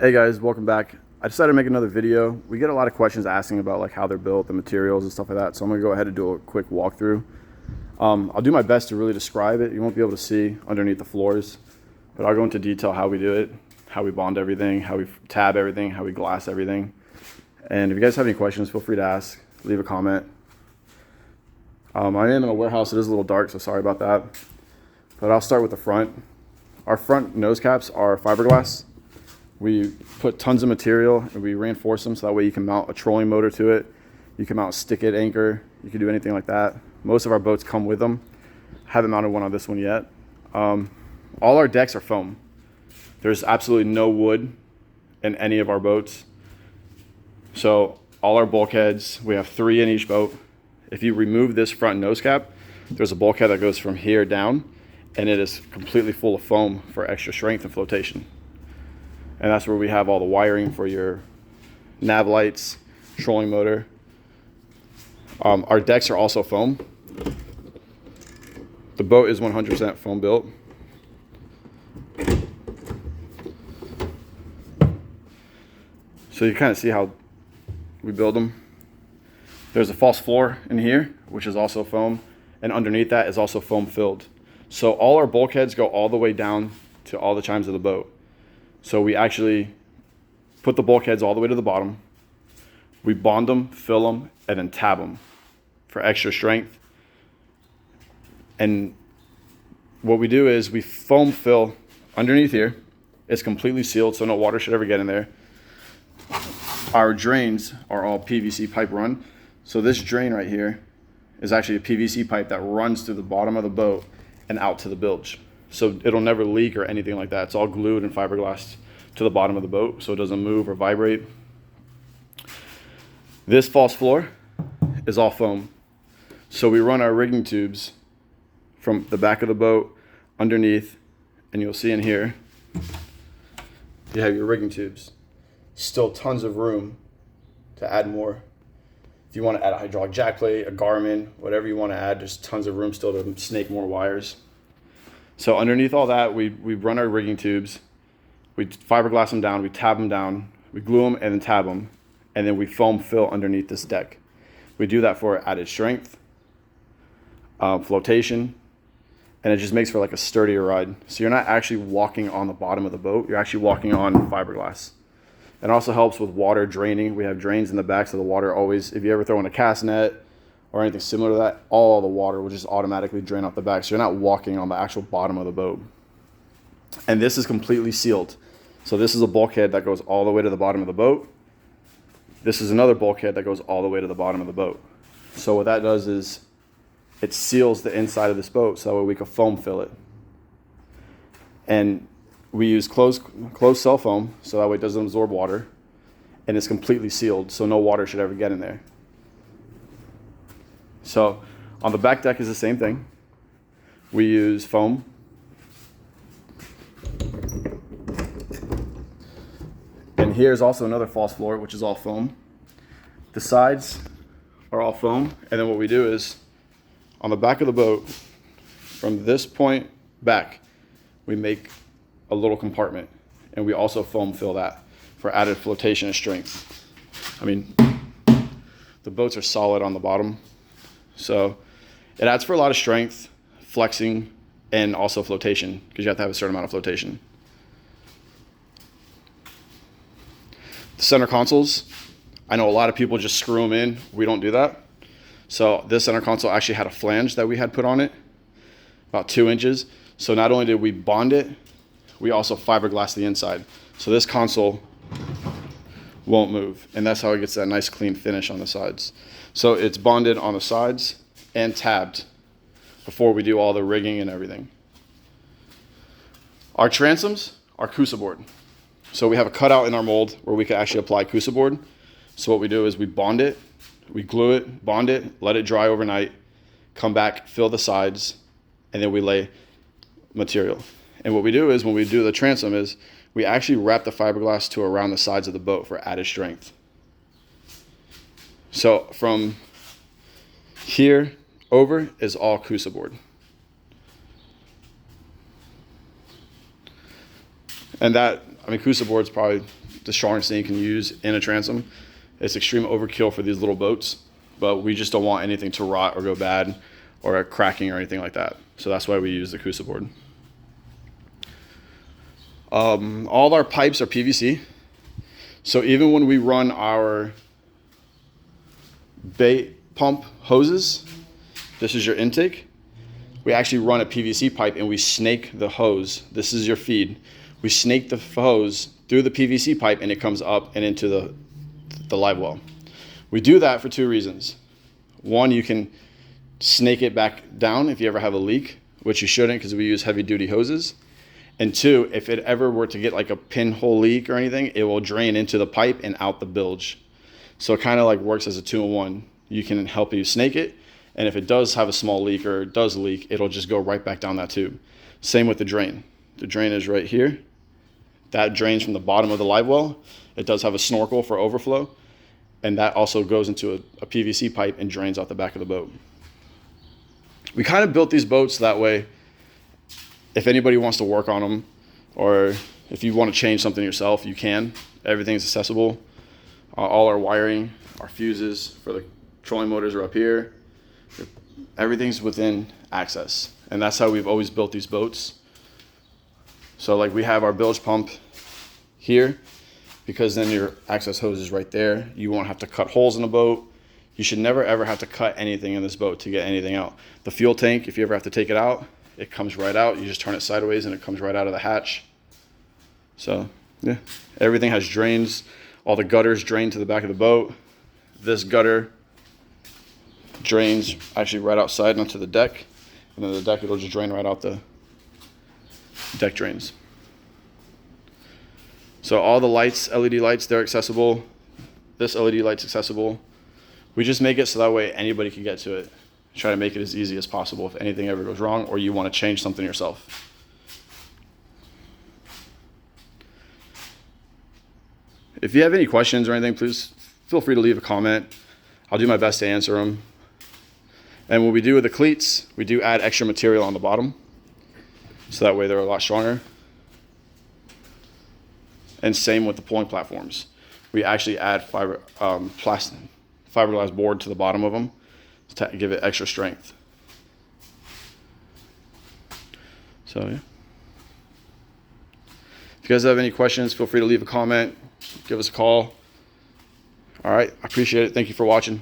Hey guys, welcome back. I decided to make another video. We get a lot of questions asking about like how they're built, the materials and stuff like that. So I'm gonna go ahead and do a quick walkthrough. I'll do my best to really describe it. You won't be able to see underneath the floors, but I'll go into detail how we do it, how we bond everything, how we tab everything, how we glass everything. And if you guys have any questions, feel free to ask, leave a comment. I am in a warehouse. It is a little dark, so sorry about that. But I'll start with the front. Our front nose caps are fiberglass. We put tons of material and we reinforce them so that way you can mount a trolling motor to it. You can mount a stick-it anchor. You can do anything like that. Most of our boats come with them. Haven't mounted one on this one yet. All our decks are foam. There's absolutely no wood in any of our boats. So all our bulkheads, we have 3 in each boat. If you remove this front nose cap, there's a bulkhead that goes from here down, and it is completely full of foam for extra strength and flotation. And that's where we have all the wiring for your nav lights, trolling motor. Our decks are also foam. The boat is 100% foam built. So you kind of see how we build them. There's a false floor in here, which is also foam, and underneath that is also foam filled. So all our bulkheads go all the way down to all the chimes of the boat. So we actually put the bulkheads all the way to the bottom. We bond them, fill them, and then tab them for extra strength. And what we do is we foam fill underneath here. It's completely sealed, so no water should ever get in there. Our drains are all PVC pipe run. So this drain right here is actually a PVC pipe that runs through the bottom of the boat and out to the bilge. So it'll never leak or anything like that. It's all glued and fiberglass to the bottom of the boat so it doesn't move or vibrate. This false floor is all foam. So we run our rigging tubes from the back of the boat underneath, and you'll see in here, you have your rigging tubes. Still tons of room to add more. If you want to add a hydraulic jack plate, a Garmin, whatever you want to add, there's tons of room still to snake more wires. So underneath all that, we run our rigging tubes, we fiberglass them down, we tab them down, we glue them and then tab them, and then we foam fill underneath this deck. We do that for added strength, flotation, and it just makes for like a sturdier ride. So you're not actually walking on the bottom of the boat, you're actually walking on fiberglass. It also helps with water draining. We have drains in the back so the water always, if you ever throw in a cast net, or anything similar to that, all the water will just automatically drain off the back. So you're not walking on the actual bottom of the boat. And this is completely sealed. So this is a bulkhead that goes all the way to the bottom of the boat. This is another bulkhead that goes all the way to the bottom of the boat. So what that does is it seals the inside of this boat so that way we can foam fill it. And we use closed cell foam so that way it doesn't absorb water. And it's completely sealed so no water should ever get in there. So on the back deck is the same thing. We use foam. And here's also another false floor, which is all foam. The sides are all foam. And then what we do is on the back of the boat, from this point back, we make a little compartment. And we also foam fill that for added flotation and strength. I mean, the boats are solid on the bottom. So it adds for a lot of strength, flexing, and also flotation, because you have to have a certain amount of flotation. The center consoles, I know a lot of people just screw them in. We don't do that. So this center console actually had a flange that we had put on it, about 2 inches. So not only did we bond it, we also fiberglass the inside. So this console won't move, and that's how it gets that nice clean finish on the sides. So it's bonded on the sides and tabbed before we do all the rigging and everything. Our transoms are Cusa board. So we have a cutout in our mold where we can actually apply Cusa board. So what we do is we bond it, we glue it, bond it, let it dry overnight, come back, fill the sides, and then we lay material. And what we do is when we do the transom is we actually wrap the fiberglass to around the sides of the boat for added strength. So from here over is all Cusa board. And that I mean, Crucible board's probably the strongest thing you can use in a transom. It's extreme overkill for these little boats, but we just don't want anything to rot or go bad or cracking or anything like that. So that's why we use the Crucible board. All of our pipes are PVC. So even when we run our bait pump hoses, this is your intake. We actually run a PVC pipe and we snake the hose. This is your feed. We snake the hose through the PVC pipe and it comes up and into the live well. We do that for 2 reasons. One, you can snake it back down if you ever have a leak, which you shouldn't because we use heavy duty hoses. And 2, if it ever were to get like a pinhole leak or anything, it will drain into the pipe and out the bilge. So it kind of like works as a 2-in-1. You can help you snake it. And if it does have a small leak or it does leak, it'll just go right back down that tube. Same with the drain. The drain is right here. That drains from the bottom of the live well. It does have a snorkel for overflow. And that also goes into a PVC pipe and drains out the back of the boat. We kind of built these boats that way. If anybody wants to work on them, or if you want to change something yourself, you can. Everything's accessible. All our wiring, our fuses for the trolling motors are up here. Everything's within access. And that's how we've always built these boats. So like we have our bilge pump here, because then your access hose is right there. You won't have to cut holes in the boat. You should never ever have to cut anything in this boat to get anything out. The fuel tank, if you ever have to take it out, it comes right out. You just turn it sideways and it comes right out of the hatch. So yeah, everything has drains. All the gutters drain to the back of the boat. This gutter drains actually right outside onto the deck. And then the deck, it'll just drain right out the deck drains. So all the lights, LED lights, they're accessible. This LED light's accessible. We just make it so that way anybody can get to it. Try to make it as easy as possible if anything ever goes wrong or you want to change something yourself. If you have any questions or anything, please feel free to leave a comment. I'll do my best to answer them. And what we do with the cleats, we do add extra material on the bottom, so that way they're a lot stronger. And same with the pulling platforms. We actually add fiberglass board to the bottom of them to give it extra strength. So yeah. If you guys have any questions, feel free to leave a comment, give us a call. All right, I appreciate it. Thank you for watching.